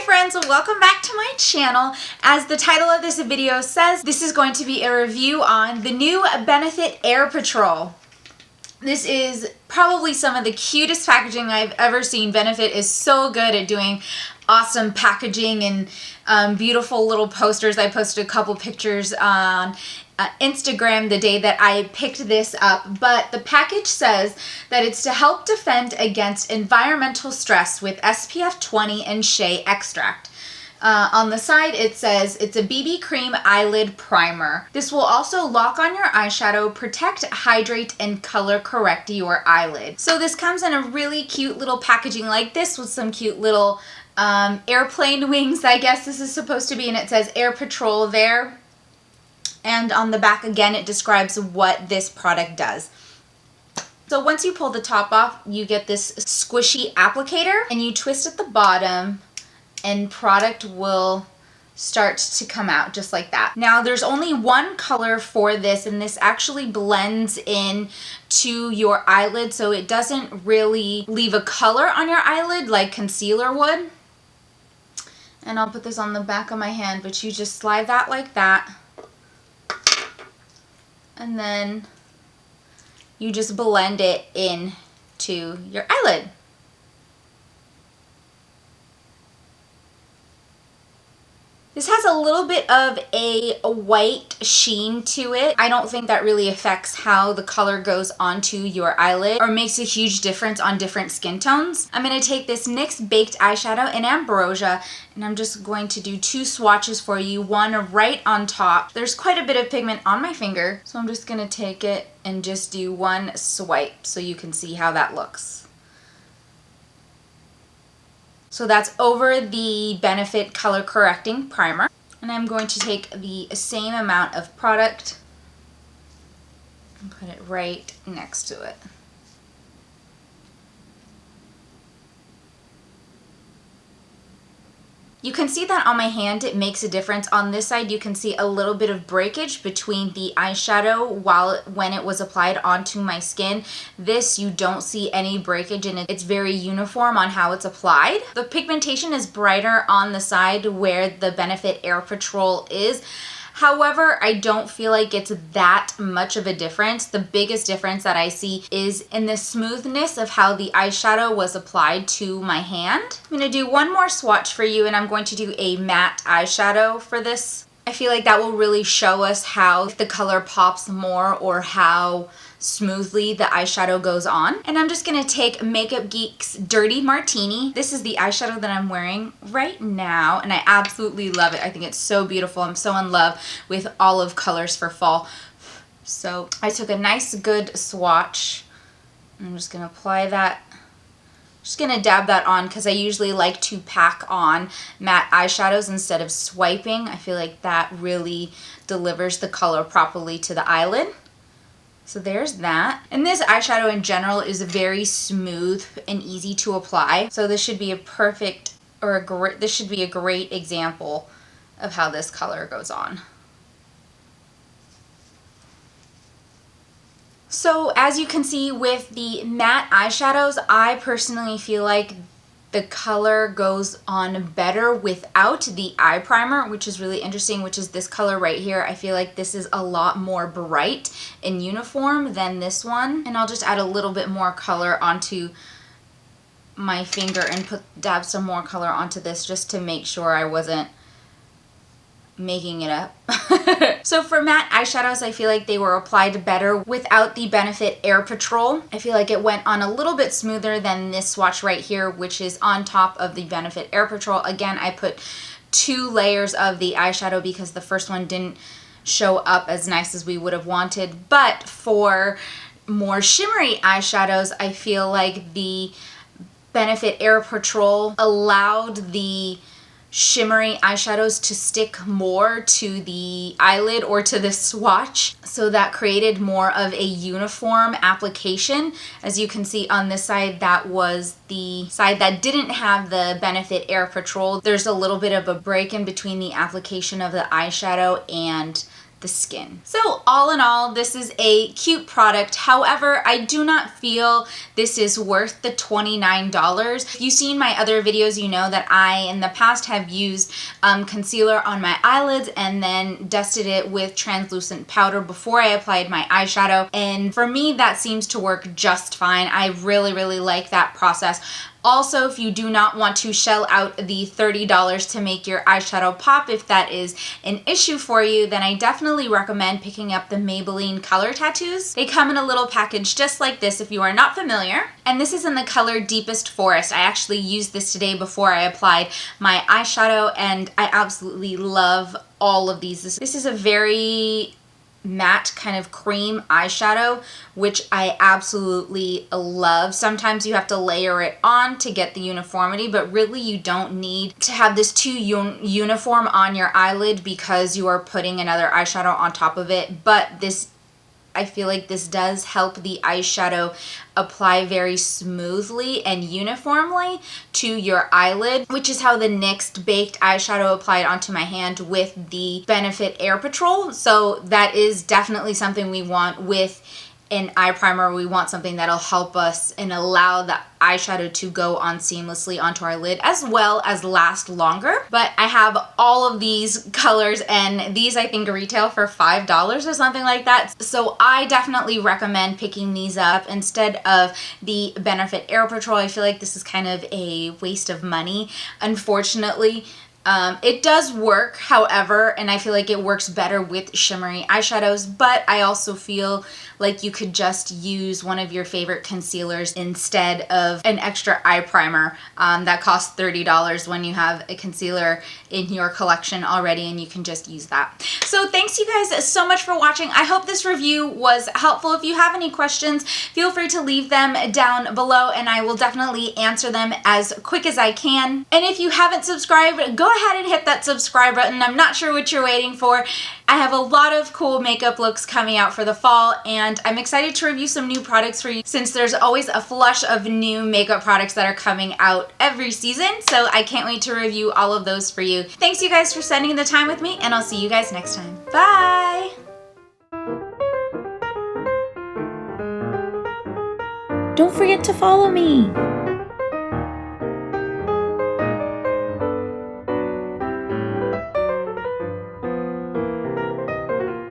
Hi friends, welcome back to my channel. As the title of this video says, this is going to be a review on the new Benefit Air Patrol. This is probably some of the cutest packaging I've ever seen. Benefit is so good at doing awesome packaging and beautiful little posters. I posted a couple pictures on Instagram the day that I picked this up, but the package says that it's to help defend against environmental stress with SPF 20 and shea extract. On the side it says it's a BB cream eyelid primer. This will also lock on your eyeshadow, protect, hydrate, and color correct your eyelid. So this comes in a really cute little packaging like this with some cute little airplane wings, I guess this is supposed to be, and it says Air Patrol there. And on the back again it describes what this product does. So once you pull the top off, you get this squishy applicator and you twist at the bottom and product will start to come out just like that. Now there's only one color for this, and this actually blends in to your eyelid, so it doesn't really leave a color on your eyelid like concealer would. And I'll put this on the back of my hand, but you just slide that like that. And then you just blend it in to your eyelid. This has a little bit of a white sheen to it. I don't think that really affects how the color goes onto your eyelid or makes a huge difference on different skin tones. I'm going to take this NYX Baked Eyeshadow in Ambrosia and I'm just going to do two swatches for you, one right on top. There's quite a bit of pigment on my finger, so I'm just going to take it and just do one swipe so you can see how that looks. So that's over the Benefit Color Correcting Primer. And I'm going to take the same amount of product and put it right next to it. You can see that on my hand it makes a difference. On this side you can see a little bit of breakage between the eyeshadow when it was applied onto my skin. This you don't see any breakage and it's very uniform on how it's applied. The pigmentation is brighter on the side where the Benefit Air Patrol is. However, I don't feel like it's that much of a difference. The biggest difference that I see is in the smoothness of how the eyeshadow was applied to my hand. I'm going to do one more swatch for you and I'm going to do a matte eyeshadow for this. I feel like that will really show us how the color pops more or how smoothly the eyeshadow goes on. And I'm just gonna take Makeup Geek's Dirty Martini. This is the eyeshadow that I'm wearing right now and I absolutely love it. I think it's so beautiful. I'm so in love with olive colors for fall. So I took a nice good swatch. I'm just gonna apply that. Just gonna dab that on because I usually like to pack on matte eyeshadows instead of swiping. I feel like that really delivers the color properly to the eyelid. So there's that. And this eyeshadow in general is very smooth and easy to apply. So this should be a perfect or this should be a great example of how this color goes on. So as you can see with the matte eyeshadows, I personally feel like the color goes on better without the eye primer, which is really interesting, which is this color right here. I feel like this is a lot more bright and uniform than this one. And I'll just add a little bit more color onto my finger and dab some more color onto this just to make sure I wasn't making it up. So for matte eyeshadows, I feel like they were applied better without the Benefit Air Patrol. I feel like it went on a little bit smoother than this swatch right here, which is on top of the Benefit Air Patrol. Again, I put 2 layers of the eyeshadow because the first one didn't show up as nice as we would have wanted. But for more shimmery eyeshadows, I feel like the Benefit Air Patrol allowed the shimmery eyeshadows to stick more to the eyelid or to the swatch, so that created more of a uniform application. As you can see on this side, that was the side that didn't have the Benefit Air Patrol. There's a little bit of a break in between the application of the eyeshadow and the skin. So all in all, this is a cute product. However, I do not feel this is worth the $29. If you've seen my other videos, you know that I in the past have used concealer on my eyelids and then dusted it with translucent powder before I applied my eyeshadow. And for me, that seems to work just fine. I really, really like that process. Also, if you do not want to shell out the $30 to make your eyeshadow pop, if that is an issue for you, then I definitely recommend picking up the Maybelline Color Tattoos. They come in a little package just like this if you are not familiar. And this is in the color Deepest Forest. I actually used this today before I applied my eyeshadow, and I absolutely love all of these. This is a very matte kind of cream eyeshadow, which I absolutely love. Sometimes you have to layer it on to get the uniformity, but really you don't need to have this too uniform on your eyelid because you are putting another eyeshadow on top of it. But this, I feel like this does help the eyeshadow apply very smoothly and uniformly to your eyelid, which is how the NYX Baked eyeshadow applied onto my hand with the Benefit Air Patrol. So that is definitely something we want with an eye primer. We want something that'll help us and allow the eyeshadow to go on seamlessly onto our lid as well as last longer. But I have all of these colors, and these I think retail for $5 or something like that. So I definitely recommend picking these up instead of the Benefit Air Patrol. I feel like this is kind of a waste of money, unfortunately. It does work, however, and I feel like it works better with shimmery eyeshadows, but I also feel like you could just use one of your favorite concealers instead of an extra eye primer that costs $30 when you have a concealer in your collection already and you can just use that. So thanks you guys so much for watching. I hope this review was helpful. If you have any questions, feel free to leave them down below and I will definitely answer them as quick as I can. And if you haven't subscribed, go ahead and hit that subscribe button. I'm not sure what you're waiting for. I have a lot of cool makeup looks coming out for the fall, and I'm excited to review some new products for you since there's always a flush of new makeup products that are coming out every season. So I can't wait to review all of those for you. Thanks you guys for spending the time with me, and I'll see you guys next time. Bye! Don't forget to follow me.